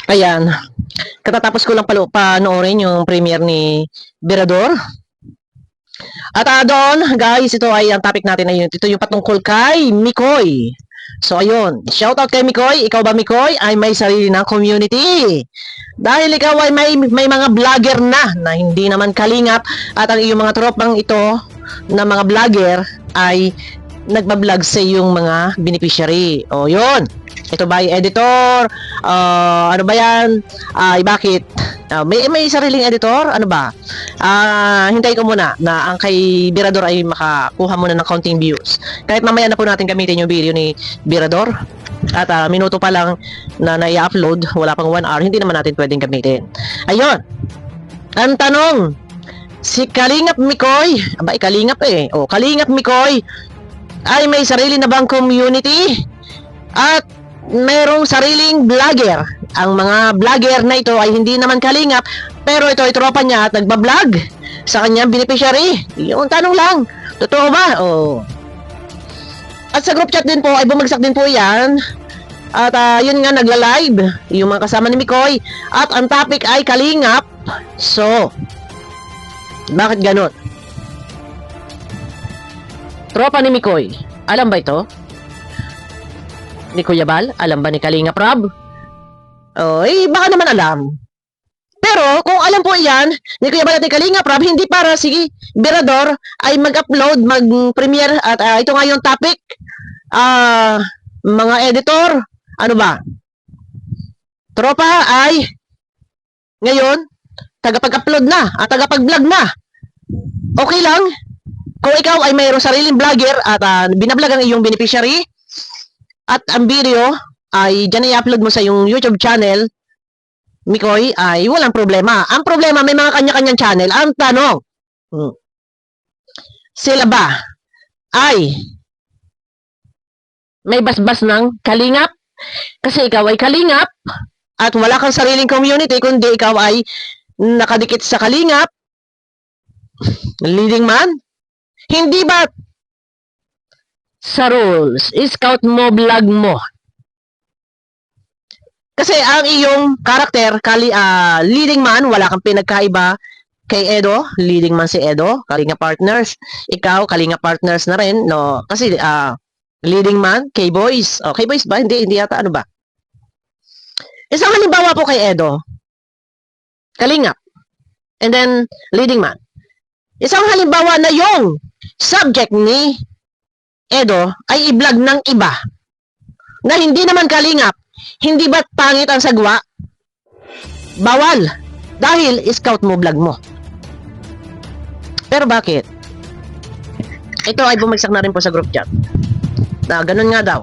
Ayan, katatapos ko lang panoorin yung premiere ni Berador. At doon, guys, ito ay ang topic natin ngayon. Ito yung patungkol kay Mikoy. So, ayun. Shoutout kay Mikoy. Ikaw ba, Mikoy, ay may sarili ng community? Dahil ikaw ay may mga vlogger na hindi naman kalingap at ang iyong mga tropang ito na mga vlogger ay nagbablog sa iyong mga beneficiary. O, yun. Ito ba ay editor? Ano ba yan? Bakit? May sariling editor? Ano ba? Hintay ko muna na ang kay Birador ay makakuha muna ng counting views. Kahit mamaya na po natin gamitin yung video ni Birador. At minuto pa lang na nai-upload, wala pang 1 hour, hindi naman natin pwedeng gamitin. Ayun. Ang tanong, si Kalingap Mikoy, Kalingap Kalingap Mikoy, ay may sarili na bang community? At merong sariling vlogger. Ang mga vlogger na ito ay hindi naman kalingap, pero ito ay tropa niya at nagbablog sa kanyang beneficiary. Yung tanong lang, totoo ba? At sa group chat din po ay bumagsak din po yan. At yun nga, nagla-live yung mga kasama ni Mikoy. At ang topic ay kalingap. So, bakit ganun? Tropa ni Mikoy, alam ba ito? Ni Kuya Bal? Alam ba ni Kalingap Rob? Baka naman alam. Pero, kung alam po yan, ni Kuya Bal at ni Kalingap Rob, hindi para si Berador ay mag-upload, mag-premiere, at ito nga yung topic. Mga editor, ano ba? Tropa ay, ngayon, tagapag-upload na, at tagapag-vlog na. Okay lang, kung ikaw ay mayroong sariling vlogger at binablog ang iyong beneficiary, at ang video ay dyan i-upload mo sa yung YouTube channel, Mikoy, ay walang problema. Ang problema, may mga kanya-kanyang channel. Ang tanong, sila ba ay may basbas ng kalingap? Kasi ikaw ay kalingap at wala kang sariling community, kundi ikaw ay nakadikit sa kalingap, leading man. Hindi ba sa rules, scout mo, vlog mo? Kasi ang iyong karakter, leading man, wala kang pinagkaiba kay Edo, leading man si Edo, Kalinga Partners. Ikaw, Kalinga Partners na rin, no? Kasi leading man, K-Boys. K-Boys ba? Hindi yata, ano ba? Isang halimbawa po kay Edo, Kalingap, and then leading man. Isang halimbawa na yung subject ni Edo ay i-vlog ng iba na hindi naman kalingap. Hindi ba pangit ang sagwa? Bawal. Dahil scout mo, vlog mo. Pero bakit? Ito ay bumagsak na rin po sa group chat. Ganun nga daw.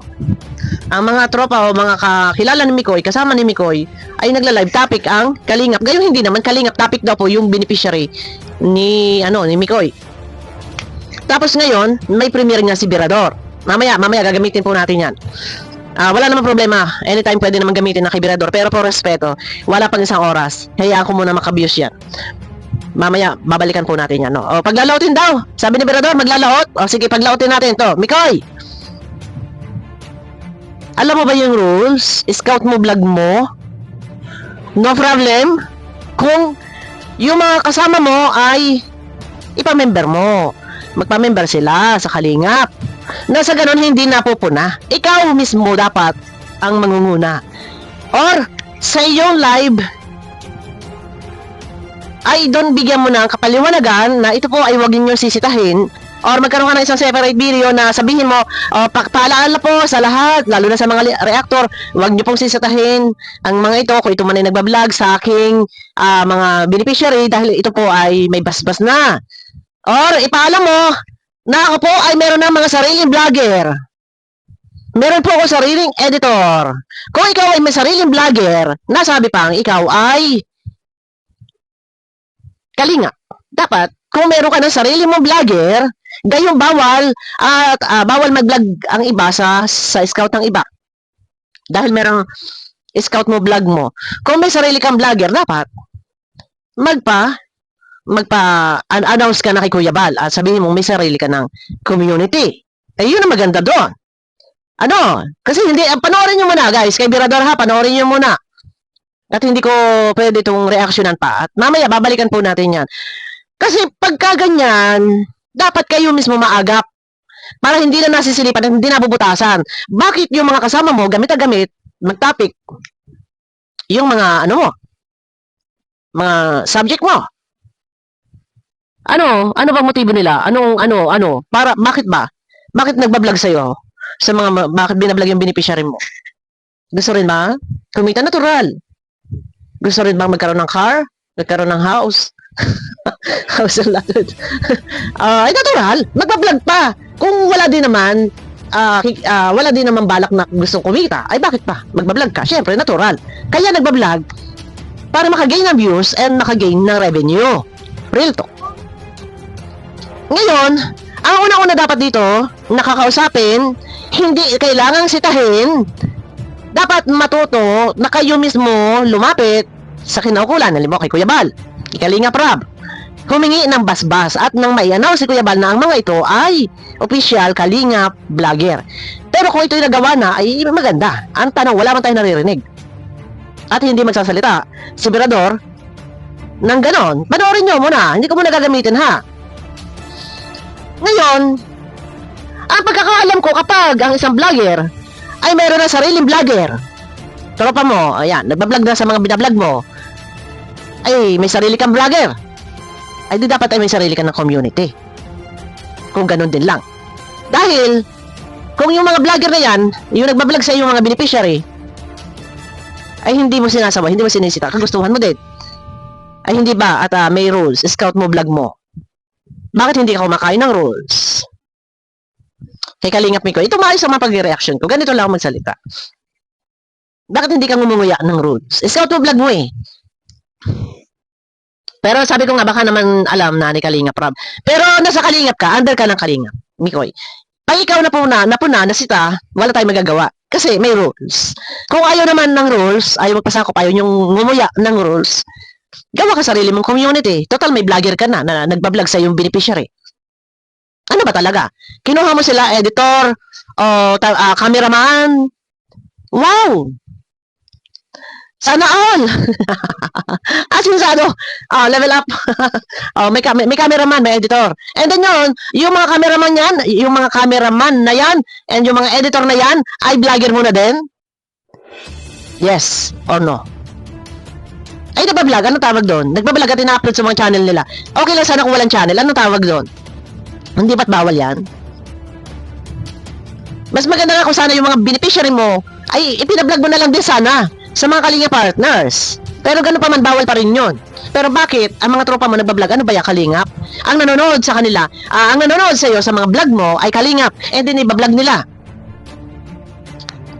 Ang mga tropa o mga kakilala ni Mikoy, kasama ni Mikoy, ay nagla-live topic ang kalingap. Gayon hindi naman kalingap, topic daw po yung beneficiary ni Mikoy. Tapos ngayon, may premiere nga si Berador. Mamaya gagamitin po natin yan. Wala namang problema. Anytime pwede naman gamitin ng kay Berador. Pero po respeto, wala pang isang oras. Hayaan ko muna makabuse yan. Mamaya, babalikan po natin yan. No? Paglalautin daw. Sabi ni Berador, maglalaot. Sige, paglautin natin to. Mikoy! Alam mo ba yung rules? Scout mo, vlog mo. No problem. Kung yung mga kasama mo ay ipamember mo. Magpa-member sila sa kalingap. Nasa ganun hindi napupuna. Ikaw mismo dapat ang mangunguna. Or sa iyong live ay doon bigyan mo ng kapaliwanagan na ito po ay huwag niyo sisitahin. Or magkaroon ka ng isang separate video na sabihin mo, paalala po sa lahat, lalo na sa mga reactor, huwag niyo pong sisitahin ang mga ito kung ito man ay nagbablog sa aking mga beneficiary dahil ito po ay may basbas na. Or ipaalam mo na ako po ay meron ng mga sariling vlogger. Meron po ako sariling editor. Kung ikaw ay may sariling vlogger, nasabi pang ikaw ay kalinga. Dapat, kung meron ka ng sarili mong vlogger, gayong bawal at bawal mag-vlog ang iba sa scout ng iba. Dahil merong scout mo, vlog mo. Kung may sarili kang vlogger, dapat magpa-announce ka na kay Kuya Bal at sabihin mo may sarili ka ng community. Yun ang maganda doon. Kasi hindi, panoorin nyo muna guys, kay Birador ha, panoorin nyo muna. At hindi ko pwede itong reaksyonan pa. At mamaya, babalikan po natin yan. Kasi pagka ganyan, dapat kayo mismo maagap para hindi na nasisilipan at hindi nabubutasan. Bakit yung mga kasama mo, gamit na gamit, mag-topic, yung mga, ano mo, mga subject mo? Ano bang motibo nila? Bakit ba? Bakit nagbablog sa'yo? Bakit binablog yung beneficiary mo? Gusto rin ba? Kumita natural. Gusto rin bang magkaroon ng car? Magkaroon ng house? House and lot. Ay, natural. Magbablog pa. Kung wala din naman, wala din naman balak na gustong kumita, ay bakit pa? Magbablog ka. Siyempre, natural. Kaya nagbablog para makagain ng views and makagain ng revenue. Real talk. Ngayon, ang una-una dapat dito, nakakausapin, hindi kailangang sitahin, dapat matuto na kayo mismo lumapit sa kinaukulan, halimbawa kay Kuya Bal, kay Kalinga Prab, humingi ng basbas at nang mai-announce si Kuya Bal na ang mga ito ay official Kalinga vlogger. Pero kung ito'y nagawa na, ay maganda. Ang tanong, wala man tayo naririnig. At hindi magsasalita si Berador ng ganon. Panoorin nyo muna, hindi ko muna gagamitin ha. Ngayon, ang pagkakaalam ko kapag ang isang vlogger ay mayroon na sariling vlogger, tropa mo, ayan, nagbablog na sa mga binablog mo, ay may sarili kang vlogger, ay di dapat ay may sarili kang ng community. Kung ganun din lang. Dahil, kung yung mga vlogger na yan, yung nagbablog sa yung mga beneficiary, ay hindi mo sinasawa, hindi mo sinisita, kagustuhan mo din. Ay hindi ba, at may rules, scout mo vlog mo. Bakit hindi ka kumakain ng rules? Kay Kalingap Mikoy, ito maayos ang mga pag-reaction ko. Ganito lang ako magsalita. Bakit hindi ka ngumuya ng rules? Scout mo vlog mo eh. Pero sabi ko nga, baka naman alam na ni Kalingap Rob. Pero nasa Kalingap ka, under ka ng Kalingap Mikoy. Pag ikaw napuna, nasita, wala tayong magagawa. Kasi may rules. Kung ayaw naman ng rules, ayaw magpasakop, ayaw yung ngumuya ng rules, gawa ka sarili mong community. Total, may vlogger ka na nagbablog sa yung beneficiary. Ano ba talaga? Kinuha mo sila, editor, cameraman. Wow! Sana all! Asinsado. Level up. May cameraman, may editor. And then yung mga cameraman yan, yung mga cameraman na yan, and yung mga editor na yan, ay vlogger mo na din? Yes or no? Ay, nagbablog. Anong tawag doon? Nagbablog at ina-upload sa mga channel nila. Okay lang sana kung walang channel. Anong tawag doon? Hindi ba't bawal yan? Mas maganda nga kung sana yung mga beneficiary mo ay ipinablog mo na lang din sana sa mga Kalinga partners. Pero ganun pa man, bawal pa rin yun. Pero bakit ang mga tropa mo nagbablog? Ano ba ya, Kalingap? Ang nanonood sa kanila, ang nanonood sa iyo sa mga vlog mo ay Kalingap, and then ibablog nila.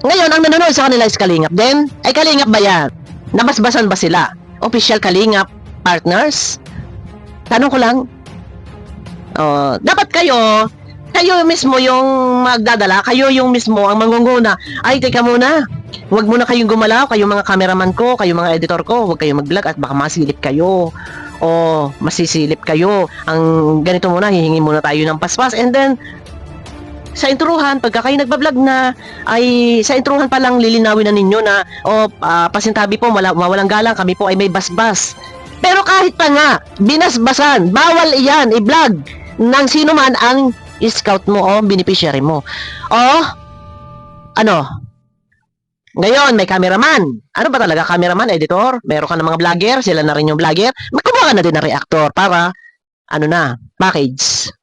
Ngayon, ang nanonood sa kanila is Kalingap din. Ay Kalingap ba yan? Nabasbasan ba sila? Official Kalingap partners? Tanong ko lang. Dapat kayo mismo yung magdadala, kayo yung mismo ang mangunguna. Ay, teka muna. Huwag muna kayong gumalaw, kayong mga cameraman ko, kayong mga editor ko, huwag kayong mag-vlog at baka masilip kayo. O masisilip kayo. Ang ganito muna, hihingi muna tayo ng paspas. And then, sa intruhan, pagka kayo nagbablog na, ay sa intruhan pa lang lilinawin na ninyo na, pasintabi po, mawalang galang, kami po ay may basbas. Pero kahit pa nga, binasbasan, bawal iyan, i-vlog ng sino man ang scout mo o beneficiary mo. Ngayon, may cameraman. Ano ba talaga? Cameraman, editor? Meron ka ng mga vlogger, sila na rin yung vlogger. Magkumuha ka na din ng reactor para, package.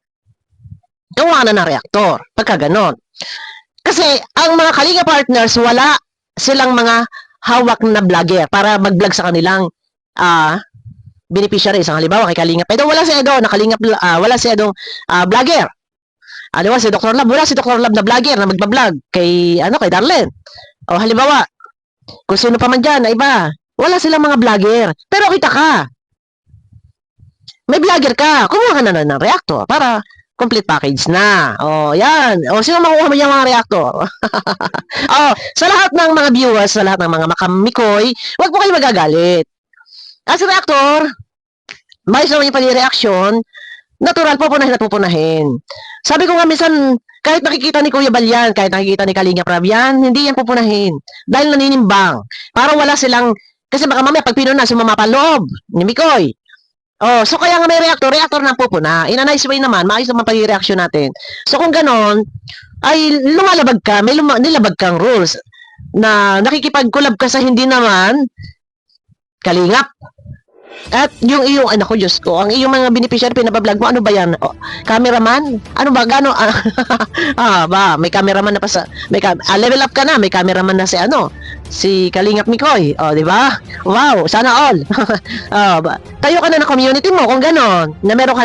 Kumuha ka na ng reactor. Pagka ganon. Kasi, ang mga Kalinga partners, wala silang mga hawak na vlogger para mag-vlog sa kanilang beneficiary. Isang halimbawa, kay Kalingap Edo, wala si Edo, wala si Edong vlogger. Halimbawa, si Dr. Lab, wala si Dr. Lab na vlogger na magbablog kay Darlene. O halimbawa, kung sino pa man dyan na iba, wala silang mga vlogger. Pero kita ka. May vlogger ka. Kumuha ka na ng reactor para complete package na. Yan. Sino makuha mo yung mga reactor? Sa lahat ng mga viewers, sa lahat ng mga makamikoy, huwag po kayo magagalit. As a reactor, mais naman yung pag-reaction, natural, pupunahin at pupunahin. Sabi ko nga minsan, kahit nakikita ni Kuya Balyan, kahit nakikita ni Kalinga Prab yan, hindi yan pupunahin. Dahil naninimbang. Para wala silang Kasi baka mamaya pag pinuna, sumama pa ang loob ni Mikoy. Oh, so kaya nga may reactor na ang pupuna. In a nice way naman, maayos naman pag reaction natin. So kung ganon, ay lumalabag ka, nilabag kang rules na nakikipag-collab ka sa hindi naman kalingap. At yung iyong, anak ko, Diyos ko, ang iyong mga beneficiary, pinabablog mo, ano ba yan? O, cameraman? Ano ba, gano? May cameraman na pa sa, level up ka na, may cameraman na si si Kalingap Mikoy. O, di ba? Wow, sana all. Tayo ka na ng community mo, kung ganon, na meron ka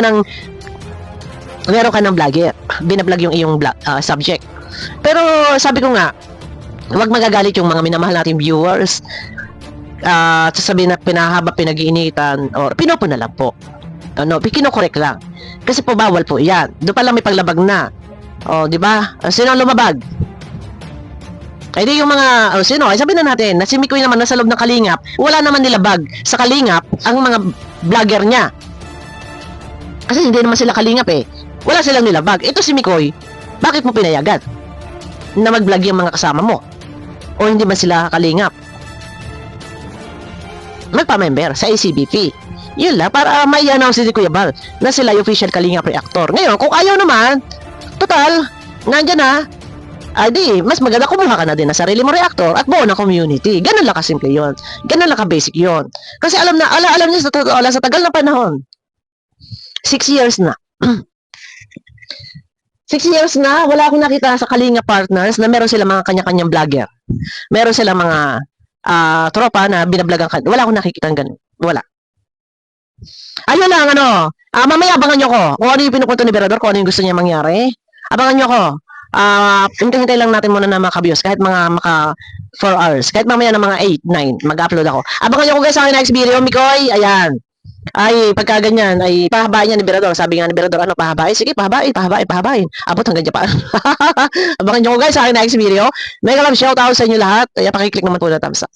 ng vlogger, binablog yung iyong subject. Pero, sabi ko nga, huwag magagalit yung mga minamahal nating viewers. Sasabihin na pinahaba, pinag-iinitan, or pinopo na lang po. Kinokorek lang. Kasi po bawal po yan. Doon pa lang may paglabag na. Di ba? Sino ang lumabag? Ay di yung mga, sino? Ay sabihin na natin, na si Mikoy naman nasa loob ng Kalingap, wala naman nilabag sa Kalingap ang mga vlogger niya. Kasi hindi naman sila Kalingap eh. Wala silang nilabag. Ito si Mikoy, bakit mo pinayagan na mag-vlog yung mga kasama mo? O hindi ba sila Kalingap? Magpa-member sa ACBP. Yun lang, para mai-announce si Kuya Bal na sila yung official Kalingap reactor. Ngayon, kung ayaw naman, total, nandyan na, di, mas maganda kumuha ka na din na sarili mo reactor at buo na community. Ganun lang kasimple yun. Ganun lang ka-basic yun. Kasi alam niyo sa tagal na panahon, 6 years na. 6 years na, wala akong nakita sa Kalingap partners na meron sila mga kanya-kanyang vlogger. Meron sila mga tropa na binablagan ka. Wala akong nakikita ng ganun. Wala. Ayun lang, mamaya abangan nyo ko kung ano yung pinupunto ni Berador, kung ano yung gusto niya mangyari. Abangan nyo ko. Hintay lang natin muna na maka-views, kahit mga 4 hours. Kahit mamaya na mga 8, 9, mag-upload ako. Abangan nyo ko guys sa akin next video, Mikoy. Ayan. Ay, pagka ganyan, ay pahabain niya ni Berador. Sabi nga ni Berador, pahabain? Sige, pahabain. Abot hanggang Japan. Abangan nyo ko guys sa akin next video. Mega love shoutout sa inyo lahat. Kaya pakiclick naman po na thumbs up.